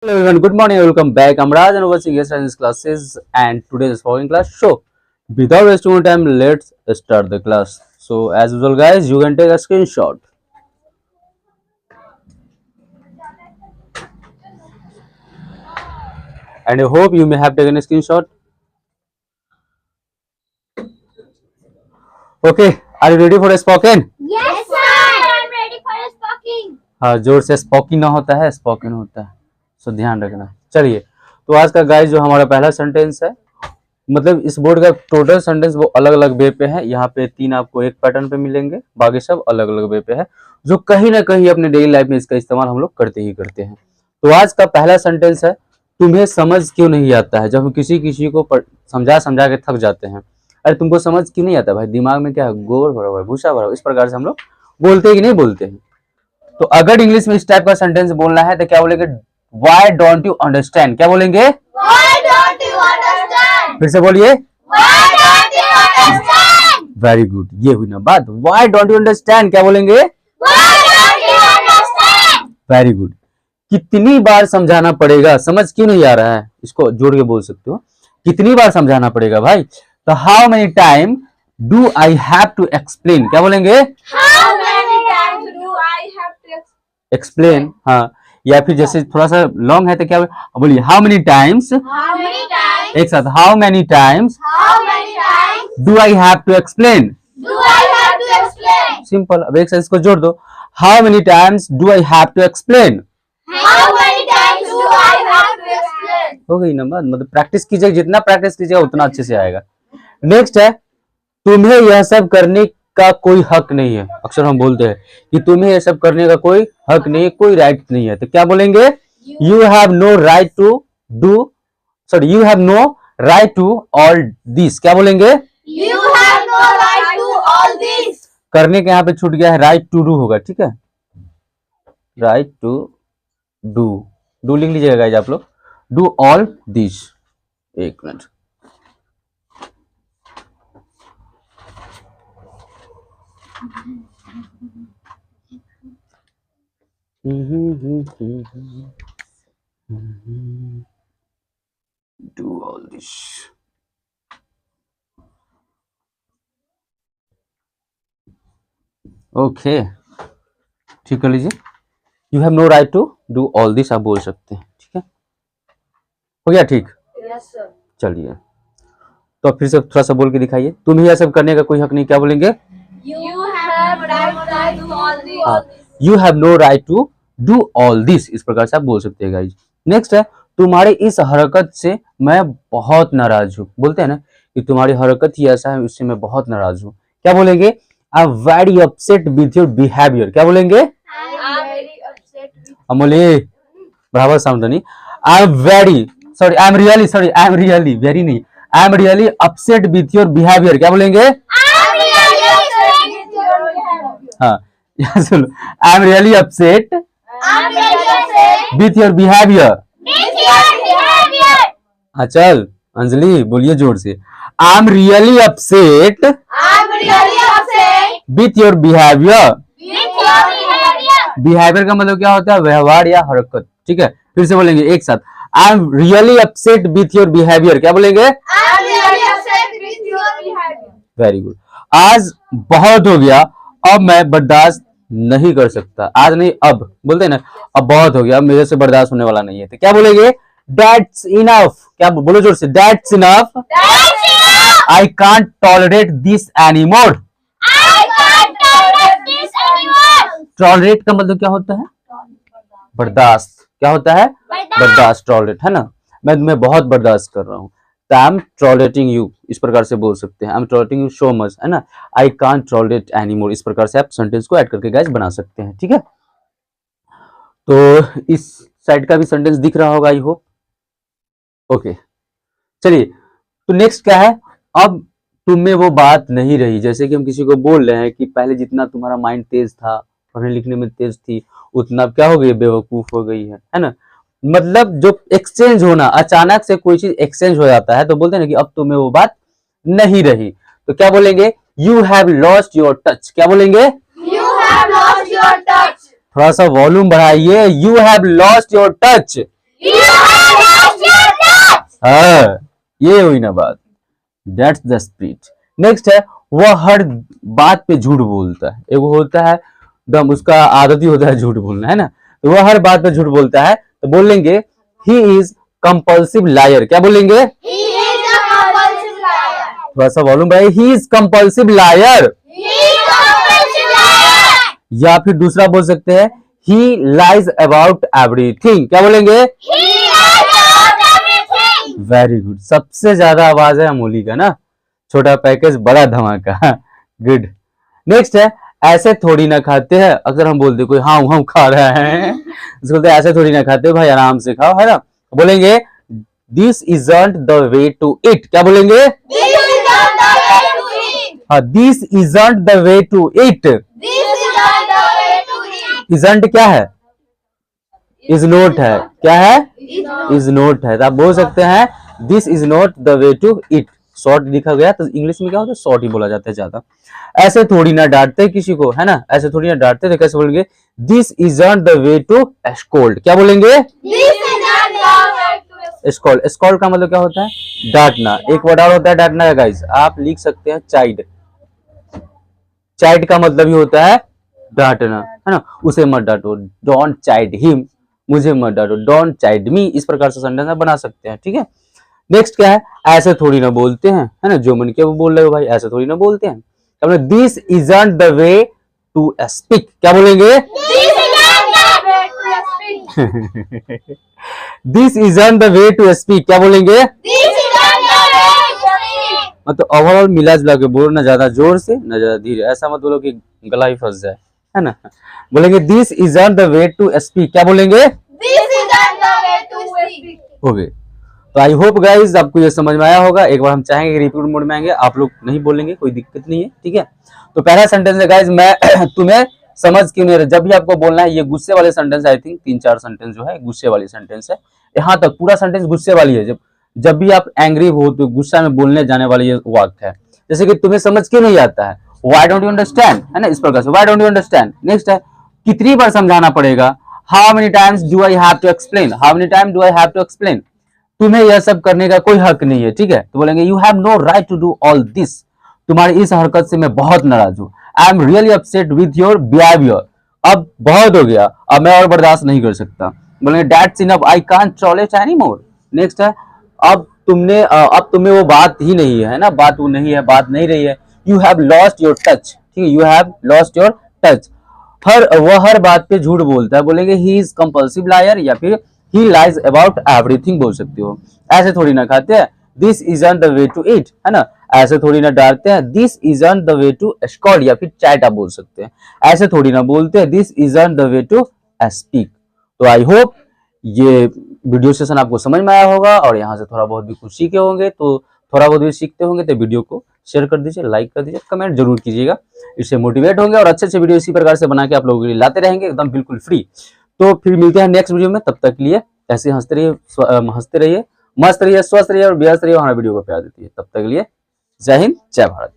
Hello everyone, good morning and welcome back. I'm Raj and overseeing Science classes and today's following class. So, without wasting more time, let's start the class. So, as usual, guys, you can take a screenshot. And I hope you may have taken a screenshot. Okay, are you ready for a spoken? Yes, sir. I'm ready for speaking. हाँ, जोर से स्पोकिंग ना होता है, spoken होता है. सो ध्यान रखना. चलिए, तो आज का गाइस जो हमारा पहला सेंटेंस है, मतलब इस बोर्ड का टोटल सेंटेंस वो अलग अलग वे पे है. यहाँ पे 3 आपको एक पैटर्न पे मिलेंगे, बाकी सब अलग अलग वे पे है, जो कहीं ना कहीं अपने डेली लाइफ में इसका इस्तेमाल हम लोग करते ही करते हैं. तो आज का पहला सेंटेंस है, तुम्हें समझ क्यों नहीं आता है. जब हम किसी किसी को समझा समझा के थक जाते हैं, अरे तुमको समझ क्यों नहीं आता भाई, दिमाग में क्या है, गोबर भरा हुआ है, भूसा भरा हुआ है, इस प्रकार से हम लोग बोलते हैं कि नहीं बोलते हैं. तो अगर इंग्लिश में इस टाइप का सेंटेंस बोलना है तो क्या बोलेंगे, वाई डोंट यू अंडरस्टैंड. क्या बोलेंगे, Why don't you understand? फिर से बोलिए. Why don't you understand? Very good, ये हुई ना बात. वाई डोंट यू अंडरस्टैंड क्या बोलेंगे, Why don't you understand? Very good. कितनी बार समझाना पड़ेगा, समझ क्यों नहीं आ रहा है, इसको जोड़ के बोल सकते हो, कितनी बार समझाना पड़ेगा भाई. तो how many time do I have to explain. क्या बोलेंगे, How many times do I have to explain. हाँ, या फिर जैसे थोड़ा सा लॉन्ग है तो क्या बोलिए, how many times. How many times? एक साथ, how many times How many times do I have to explain. do I have to explain? Simple. अब एक साथ इसको जोड़ दो, how many times do I have to explain. How many times do I have to explain? हो गई ना बात. मतलब प्रैक्टिस कीजिएगा, जितना प्रैक्टिस कीजिएगा उतना अच्छे से आएगा. नेक्स्ट है, तुम्हें यह सब करने का कोई हक नहीं है. अक्सर हम बोलते हैं कि तुम्हें यह सब करने का कोई हक नहीं है, कोई राइट नहीं है. तो क्या बोलेंगे, you have no right to do, sorry you have no right to all this. क्या बोलेंगे, You have no right to all this. करने के यहाँ पे छूट गया है, राइट टू डू होगा. ठीक है, राइट टू डू, डू लिख लीजिएगा गाइज आप लोग. Do all this. एक minute. Do all this. Okay, ठीक कर लीजिए. You have no right to do all this आप बोल सकते हैं. ठीक है, हो गया ठीक. Yes, sir. चलिए, तो फिर से थोड़ा सा बोल के दिखाइए, तुम्हें यह सब करने का कोई हक नहीं. क्या बोलेंगे, You have right to all this. हाँ, you have no right to do all this. इस प्रकार से आप बोल सकते हैं गाइज. नेक्स्ट है, तुम्हारी इस हरकत से मैं बहुत नाराज हूँ. बोलते हैं ना कि तुम्हारी हरकत ही ऐसा है, उससे मैं बहुत नाराज हूँ. क्या बोलेंगे, आई am very upset with your behaviour. क्या बोलेंगे, I'm very upset with अमोले बराबर साउंड नहीं. I am very sorry, I am really sorry, I am really very नहीं, I am really upset with your behaviour. क्या बोलेंगे, I'm really upset with your behavior. हाँ, यहाँ सुनो, आई am really upset I'm really upset with your behaviour. with your behavior. हाँ चल अंजलि बोलिए जोर से, आई am really upset I'm really upset with your behaviour. with your behavior. Behaviour का मतलब क्या होता है, व्यवहार या हरकत. ठीक है, फिर से बोलेंगे एक साथ, आई am really upset with your behaviour. क्या बोलेंगे, I'm really upset with your behavior. Very good. आज बहुत हो गया, अब मैं बर्दाश्त नहीं कर सकता. आज नहीं अब बोलते हैं ना, अब बहुत हो गया, अब मेरे से बर्दाश्त होने वाला नहीं है. तो क्या बोलेंगे, दैट्स इनफ. क्या बोलो जोर से, that's enough. That's enough. I can't tolerate this anymore. I can't tolerate this anymore. Tolerate का मतलब क्या होता है, बर्दाश्त. क्या होता है, बर्दाश्त. टॉलरेट है ना, मैं तुम्हें बहुत बर्दाश्त कर रहा हूँ. आई एम टॉलरेटिंग यू, इस प्रकार से बोल सकते हैं. I am tolerating you so much, है ना. आई कांट टॉलरेट एनीमोर, इस प्रकार से आप सेंटेंस को ऐड करके गाइस बना सकते हैं. ठीक है, तो इस साइड का भी सेंटेंस दिख रहा होगा आई होप. ओके, चलिए, तो नेक्स्ट क्या है, अब तुम में वो बात नहीं रही. जैसे कि हम किसी को बोल रहे हैं कि पहले जितना तुम्हारा माइंड तेज था, पढ़ने लिखने में तेज थी, उतना क्या हो गई, बेवकूफ हो गई है ना. मतलब जो एक्सचेंज होना, अचानक से कोई चीज एक्सचेंज हो जाता है तो बोलते हैं ना कि अब तुम्हें वो बात नहीं रही. तो क्या बोलेंगे, you have lost your touch. क्या बोलेंगे, You have lost your touch. थोड़ा सा वॉल्यूम बढ़ाइए, you have lost your touch. You have lost your touch. हाँ, ये हुई ना बात। That's the spirit. नेक्स्ट है वह हर बात पे झूठ बोलता है। एक वो होता है दम, उसका आदत ही होता है झूठ बोलना, है ना। तो वह हर बात पे झूठ बोलता है, तो बोलेंगे ही इज कंपल्सिव लायर। क्या बोलेंगे? He is a compulsive liar. थोड़ा सा वॉल्यूम भाई। He is compulsive liar. He is a compulsive liar. या फिर दूसरा बोल सकते हैं ही लाइज अबाउट एवरीथिंग। क्या बोलेंगे? He lies about everything. Very good. सबसे ज्यादा आवाज है अमोली का ना। छोटा पैकेज बड़ा धमाका। गुड। नेक्स्ट है ऐसे थोड़ी ना खाते हैं। अगर हम बोलते कोई हाँ खा रहा है, उसको बोलते हैं ऐसे थोड़ी ना खाते भाई, आराम से खाओ, है ना। बोलेंगे this isn't the way to eat. क्या बोलेंगे? This is not the way to eat. हाँ, this isn't the way to eat. This is not the way to eat. Isn't क्या है? इज नोट है। क्या है? Is not. इज नोट है। तो आप बोल सकते हैं this is not the way to eat. Short लिखा गया तो इंग्लिश में क्या होता है, शॉर्ट ही बोला जाता है ज्यादा। ऐसे थोड़ी ना डांटते किसी को, है ना। ऐसे थोड़ी ना डांटते, तो कैसे बोलेंगे? This isn't the way to scold. क्या बोलेंगे? This is not the way to scold. Scold का मतलब क्या होता है? डांटना। एक वर्ड और होता है डांटना का गाइस, आप लिख सकते हैं चाइड। चाइड का मतलब ही होता है डांटना, है ना। उसे मत डांटो, डोंट चाइड हिम। मुझे मत डांटो, डोंट चाइड मी। इस प्रकार से सेंटेंस बना सकते हैं, ठीक है। नेक्स्ट क्या है? ऐसे थोड़ी ना बोलते हैं, है ना। जो मन किया वो बोल रहे हो भाई, ऐसे थोड़ी ना बोलते हैं। This isn't the way to speak. क्या बोलेंगे? This is not the way to speak. This isn't the way to speak. क्या बोलेंगे? This is not the way to speak. मतलब ओवरऑल मिला जुला के बोलो, ना ज्यादा जोर से ना ज्यादा धीरे। ऐसा मत बोलो कि गला ही फंस जाए, है ना। बोलेंगे this isn't the way to speak. क्या बोलेंगे? This is not the way to speak. हो गए। तो आई होप गाइज आपको ये समझ में आया होगा। एक बार हम चाहेंगे रिपीट मोड में आएंगे, आप लोग नहीं बोलेंगे, कोई दिक्कत नहीं है, ठीक है। तो पहला सेंटेंस है गाइज, मैं तुम्हें समझ क्यों नहीं रहा। जब भी आपको बोलना है, ये गुस्से वाले सेंटेंस, आई थिंक 3-4 सेंटेंस जो है गुस्से वाली सेंटेंस है। यहाँ तक पूरा सेंटेंस गुस्से वाली है। जब भी आप एंग्री हो तो गुस्सा में बोलने जाने वाली ये वाक्य है। जैसे कि तुम्हें समझ क्यों नहीं आता है, व्हाई डोंट यू अंडरस्टैंड, है ना। इस प्रकार से why don't you understand. Next है कितनी बार समझाना पड़ेगा, how many times do I have to explain. How many time do I have to explain. तुम्हें यह सब करने का कोई हक नहीं है, ठीक है। तो बोलेंगे you have no right to do all this. तुम्हारी इस हरकत से मैं बहुत नाराज हूँ। I am really upset with your behaviour. अब बहुत हो गया, अब मैं और बर्दाश्त नहीं कर सकता। बोलेंगे that's enough, I can't tolerate any more. Next है अब तुम्हें वो बात ही नहीं है ना, बात वो नहीं है, बात नहीं रही है। You have lost your touch, ठीक है। You have lost your touch. वह हर बात पे झूठ बोलता है। बोलेंगे ही इज कंपल्सिव लायर, या फिर ही लाइज अबाउट एवरीथिंग बोल सकते हो। ऐसे थोड़ी ना खाते हैं, this isn't the way to eat, है ना। ऐसे थोड़ी ना डांटते हैं, this isn't the way to scold, या फिर चैट आप बोल सकते हैं। ऐसे थोड़ी ना बोलते हैं, this isn't the way to speak. तो आई होप ये वीडियो सेशन आपको समझ में आया होगा और यहाँ से थोड़ा बहुत भी कुछ सीखे होंगे। तो थोड़ा बहुत भी सीखते होंगे तो वीडियो को शेयर कर दीजिए, लाइक कर दीजिए, कमेंट जरूर कीजिएगा। इससे मोटिवेट होंगे और अच्छे अच्छे वीडियो इसी प्रकार से बना के आप लोगों के लिए लाते रहेंगे, एकदम बिल्कुल फ्री। तो फिर मिलते हैं नेक्स्ट वीडियो में। तब तक के लिए ऐसे हंसते रहिए, मस्त रहिए, स्वस्थ रहिए और व्यस्त रहिए। हमारे वीडियो को प्यार देती है। तब तक के लिए जय हिंद, जय भारत।